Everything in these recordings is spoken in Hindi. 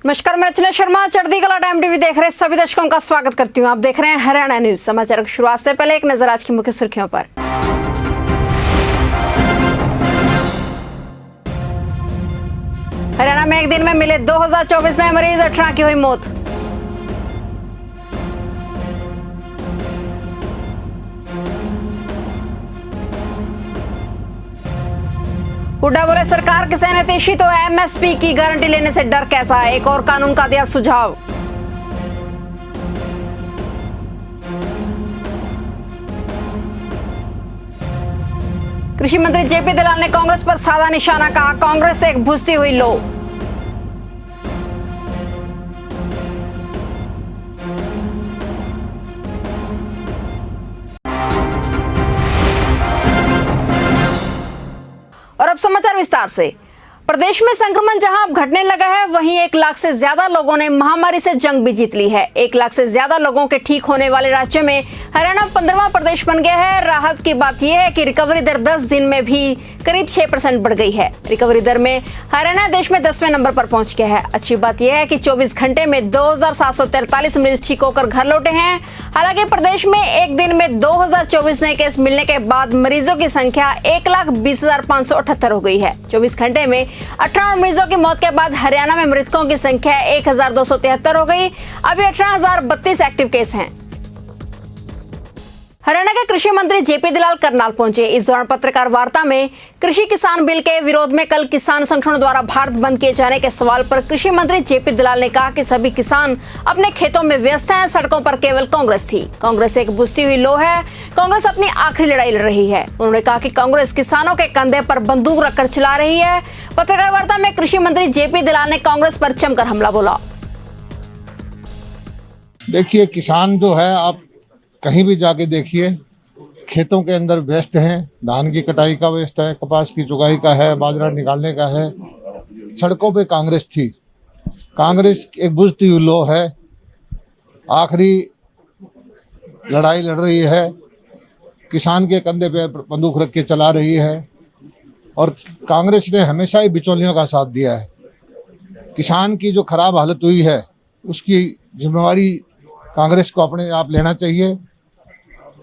नमस्कार, मैं रचना शर्मा चढ़ती कला टाइम टीवी देख रहे सभी दर्शकों का स्वागत करती हूं। आप देख रहे हैं हरियाणा न्यूज। समाचार की शुरुआत से पहले एक नजर आज की मुख्य सुर्खियों पर। हरियाणा में एक दिन में मिले 2024 नए मरीज, 18 की हुई मौत। हुड्डा बोले सरकार की सहमति तो एमएसपी की गारंटी लेने से डर कैसा है, एक और कानून का दिया सुझाव। कृषि मंत्री जेपी दलाल ने कांग्रेस पर साधा निशाना, कहा कांग्रेस एक बुझती हुई लो। और अब समाचार विस्तार से। प्रदेश में संक्रमण जहां अब घटने लगा है, वहीं 1 लाख से ज्यादा लोगों ने महामारी से जंग भी जीत ली है। 1 लाख से ज्यादा लोगों के ठीक होने वाले राज्यों में हरियाणा 15वां प्रदेश बन गया है। राहत की बात यह है कि रिकवरी दर 10 दिन में भी करीब 6% बढ़ गई है। रिकवरी दर में हरियाणा देश में 10वें नंबर पर पहुंच गया है। अच्छी बात यह है कि 24 घंटे में 2743 मरीज ठीक होकर घर लौटे हैं। हालांकि प्रदेश में एक दिन में 2024 नए केस मिलने के बाद मरीजों की संख्या 1,20,578 हो गई है। 24 घंटे में 18 मरीजों की मौत के बाद हरियाणा में मृतकों की संख्या 1,273 हो गई। अभी 18,032 एक्टिव केस हैं। हरियाणा के कृषि मंत्री जेपी दलाल करनाल पहुंचे। इस दौरान पत्रकार वार्ता में कृषि किसान बिल के विरोध में कल किसान संगठनों द्वारा भारत बंद किए जाने के सवाल पर कृषि मंत्री जेपी दलाल ने कहा कि सभी किसान अपने खेतों में व्यस्त हैं, सड़कों पर केवल कांग्रेस थी। कांग्रेस एक बुझती हुई लो है। कांग्रेस अपनी आखिरी लड़ाई लड़ रही है। उन्होंने कहा कि कांग्रेस किसानों के कंधे पर बंदूक रखकर चला रही है। पत्रकार वार्ता में कृषि मंत्री जेपी दलाल ने कांग्रेस पर जमकर हमला बोला। देखिए, किसान जो है, आप कहीं भी जाके देखिए, खेतों के अंदर व्यस्त हैं। धान की कटाई का व्यस्त है, कपास की चुगाई का है, बाजरा निकालने का है। सड़कों पे कांग्रेस थी। कांग्रेस एक बुझती हुई लो है, आखिरी लड़ाई लड़ रही है, किसान के कंधे पे बंदूक रख के चला रही है। और कांग्रेस ने हमेशा ही बिचौलियों का साथ दिया है। किसान की जो खराब हालत हुई है, उसकी जिम्मेवारी कांग्रेस को अपने आप लेना चाहिए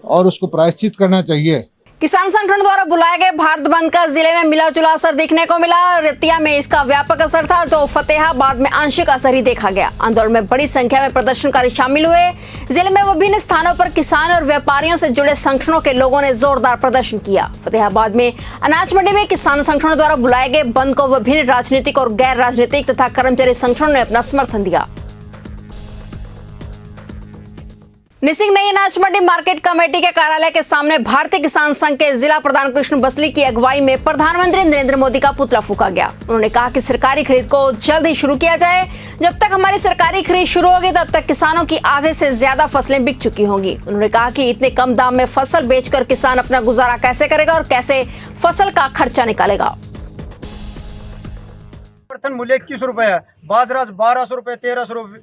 और उसको प्रायश्चित करना चाहिए। किसान संगठन द्वारा बुलाए गए भारत बंद का जिले में मिला जुला असर देखने को मिला। रतिया में इसका व्यापक असर था तो फतेहाबाद में आंशिक असर ही देखा गया। आंदोलन में बड़ी संख्या में प्रदर्शनकारी शामिल हुए। जिले में विभिन्न स्थानों पर किसान और व्यापारियों से जुड़े संगठनों के लोगों ने जोरदार प्रदर्शन किया। फतेहाबाद में अनाज मंडी में किसान संगठनों द्वारा बुलाए गए बंद को विभिन्न राजनीतिक और गैर राजनीतिक तथा कर्मचारी संगठनों ने अपना समर्थन दिया। निसिंग नई अनाज मंडी मार्केट कमेटी के कार्यालय के सामने भारतीय किसान संघ के जिला प्रधान कृष्ण बसली की अगुवाई में प्रधानमंत्री नरेंद्र मोदी का पुतला फूंका गया। उन्होंने कहा कि सरकारी खरीद को जल्द ही शुरू किया जाए। जब तक हमारी सरकारी खरीद शुरू होगी तब तक किसानों की आधे से ज्यादा फसलें बिक चुकी होंगी। उन्होंने कहा कि इतने कम दाम में फसल बेचकर किसान अपना गुजारा कैसे करेगा और कैसे फसल का खर्चा निकालेगा। समर्थन मूल्य 21 रुपए है, बाजरा 1200 रुपए, 1300 रुपए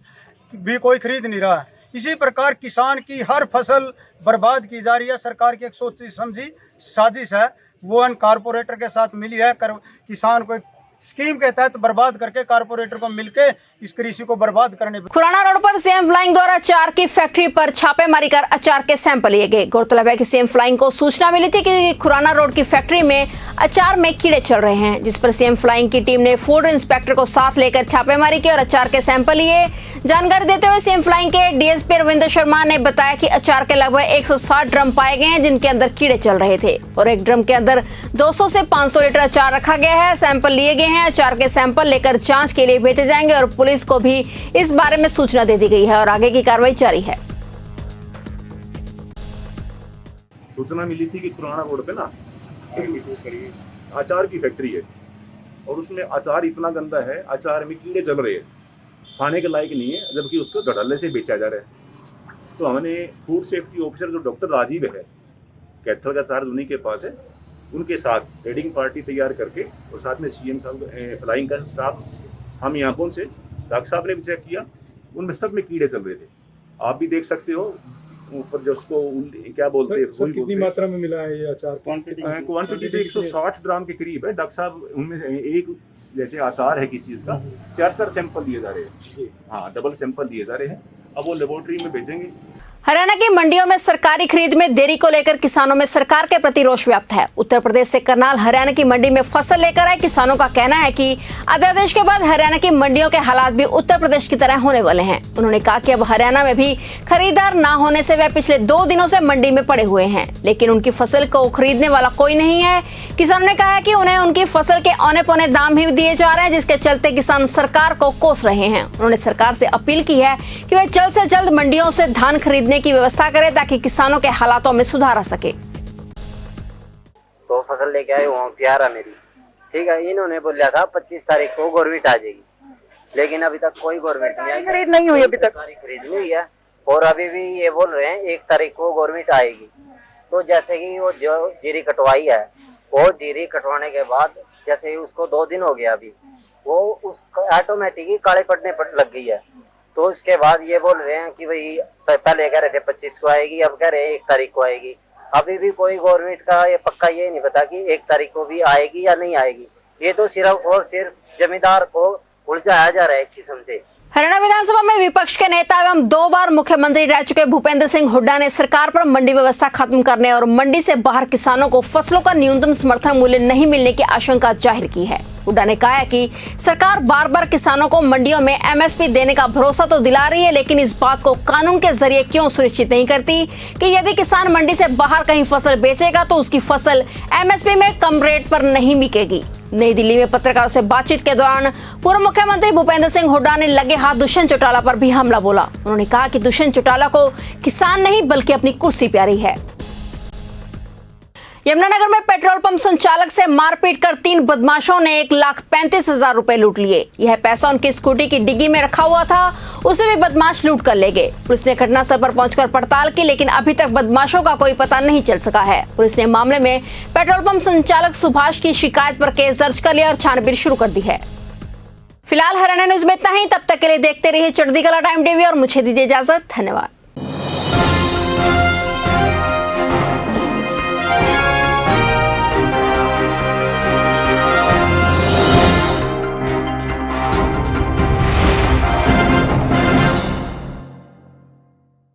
भी कोई खरीद नहीं रहा है। इसी प्रकार किसान की हर फसल बर्बाद की जा रही है। सरकार की एक सोची समझी साजिश है, वो अन कारपोरेटर के साथ मिली है। किसान को स्कीम के तहत बर्बाद करके कारपोरेटर को मिलके इस कृषि को बर्बाद करने। खुराना रोड पर सीएम फ्लाइंग द्वारा अचार की फैक्ट्री पर छापेमारी कर अचार के सैंपल लिए गए। गौरतलब है कि सीएम फ्लाइंग को सूचना मिली थी कि खुराना रोड की फैक्ट्री में अचार में कीड़े चल रहे हैं, जिस पर सीएम फ्लाइंग की टीम ने फूड इंस्पेक्टर को साथ लेकर छापेमारी की और अचार के सैंपल लिए। जानकारी देते हुए सीएम फ्लाइंग के डीएसपी रविंद्र शर्मा ने बताया कि अचार के लगभग 160 ड्रम पाए गए हैं, जिनके अंदर कीड़े चल रहे थे और एक ड्रम के अंदर 200 से 500 लीटर अचार रखा गया है। सैंपल लिए गए हैं। अचार के सैंपल लेकर जांच के लिए भेजे जाएंगे और पुलिस को भी इस बारे में सूचना दे दी गई है और आगे की कार्रवाई जारी है। सूचना मिली थी कि खुराना रोड पे ना अचार की फैक्ट्री है और उसमें अचार इतना गंदा है, अचार में कीड़े चल रहे हैं, खाने के लायक नहीं है, जबकि उसको धड़ल्ले से बेचा जा रहा है। तो हमने फूड सेफ्टी ऑफिसर जो डॉक्टर राजीव है, कैथल का चार्ज उन्हीं के पास है, उनके साथ ट्रेडिंग पार्टी तैयार करके और साथ में सीएम साहब फ्लाइंग का स्टाफ, हम यहाँ पहुँचे, डॉक्टर साहब ने भी चेक किया, उनमें सब में कीड़े चल रहे थे। आप भी देख सकते हो ऊपर जो उसको क्या बोलते हैं, सर कितनी मात्रा में मिला है ये अचार? क्वांटिटी तो 160 ग्राम के करीब है डॉक्टर साहब। उनमें से एक जैसे आचार है किसी चीज का 4 सैंपल दिए जा रहे हैं। हाँ, डबल सैंपल दिए जा रहे हैं। अब वो लेबोरेटरी में भेजेंगे। हरियाणा की मंडियों में सरकारी खरीद में देरी को लेकर किसानों में सरकार के प्रति रोष व्याप्त है। उत्तर प्रदेश से करनाल हरियाणा की मंडी में फसल लेकर आए किसानों का कहना है कि अध्यादेश के बाद हरियाणा की मंडियों के हालात भी उत्तर प्रदेश की तरह होने वाले हैं। उन्होंने कहा कि अब हरियाणा में भी खरीदार न होने से वे पिछले 2 दिनों से मंडी में पड़े हुए हैं, लेकिन उनकी फसल को खरीदने वाला कोई नहीं है। किसानों ने कहा कि उन्हें उनकी फसल के औने पौने दाम ही दिए जा रहे हैं, जिसके चलते किसान सरकार को कोस रहे हैं। उन्होंने सरकार से अपील की है कि वे जल्द से जल्द मंडियों से धान खरीदने की व्यवस्था करें ताकि किसानों के हालातों में सुधार आ सके। तो फसल लेके आए वहाँ प्यारा मेरी, ठीक है। इन्होंने बोला था 25 तारीख को गवर्नमेंट आ जाएगी, लेकिन अभी तक कोई गवर्नमेंट नहीं आई, खरीद नहीं हुई, अभी तक खरीद नहीं हुई है। और अभी भी ये बोल रहे हैं 1 तारीख को गवर्नमेंट आएगी। तो जैसे कि वो जो जीरी कटवाई है, वो जीरी कटवाने के बाद जैसे उसको 2 दिन हो गया, अभी वो उसको ऑटोमेटिक ही काले पड़ने लग गई है। तो उसके बाद ये बोल रहे हैं कि भाई पहले कह रहे थे 25 को आएगी, अब कह रहे हैं 1 तारीख को आएगी। अभी भी कोई गवर्नमेंट का ये पक्का ये नहीं पता कि 1 तारीख को भी आएगी या नहीं आएगी। ये तो सिर्फ और सिर्फ जमींदार को उलझाया जा रहा है एक किस्म से। हरियाणा विधानसभा में विपक्ष के नेता एवं 2 बार मुख्यमंत्री रह चुके भूपेंद्र सिंह हुड्डा ने सरकार पर मंडी व्यवस्था खत्म करने और मंडी से बाहर किसानों को फसलों का न्यूनतम समर्थन मूल्य नहीं मिलने की आशंका जाहिर की है। हुड्डा ने कहा है कि सरकार बार बार किसानों को मंडियों में एमएसपी देने का भरोसा तो दिला रही है, लेकिन इस बात को कानून के जरिए क्यों सुनिश्चित नहीं करती कि यदि किसान मंडी से बाहर कहीं फसल बेचेगा तो उसकी फसल एमएसपी में कम रेट पर नहीं बिकेगी। नई दिल्ली में पत्रकारों से बातचीत के दौरान पूर्व मुख्यमंत्री भूपेंद्र सिंह हुड्डा ने लगे हाथ दुष्यंत चौटाला पर भी हमला बोला। उन्होंने कहा कि दुष्यंत चौटाला को किसान नहीं बल्कि अपनी कुर्सी प्यारी है। यमुनानगर में पेट्रोल पंप संचालक से मारपीट कर 3 बदमाशों ने 1,35,000 रुपए लूट लिए। यह पैसा उनकी स्कूटी की डिग्गी में रखा हुआ था, उसे भी बदमाश लूट कर ले गए। पुलिस ने घटनास्थल पर पहुंचकर पड़ताल की, लेकिन अभी तक बदमाशों का कोई पता नहीं चल सका है। पुलिस ने मामले में पेट्रोल पंप संचालक सुभाष की शिकायत पर केस दर्ज कर लिया और छानबीन शुरू कर दी है। फिलहाल हरियाणा न्यूज में इतना ही। तब तक के लिए देखते रहिए चढ़ती कला टाइम टीवी और मुझे दीजिए इजाजत। धन्यवाद।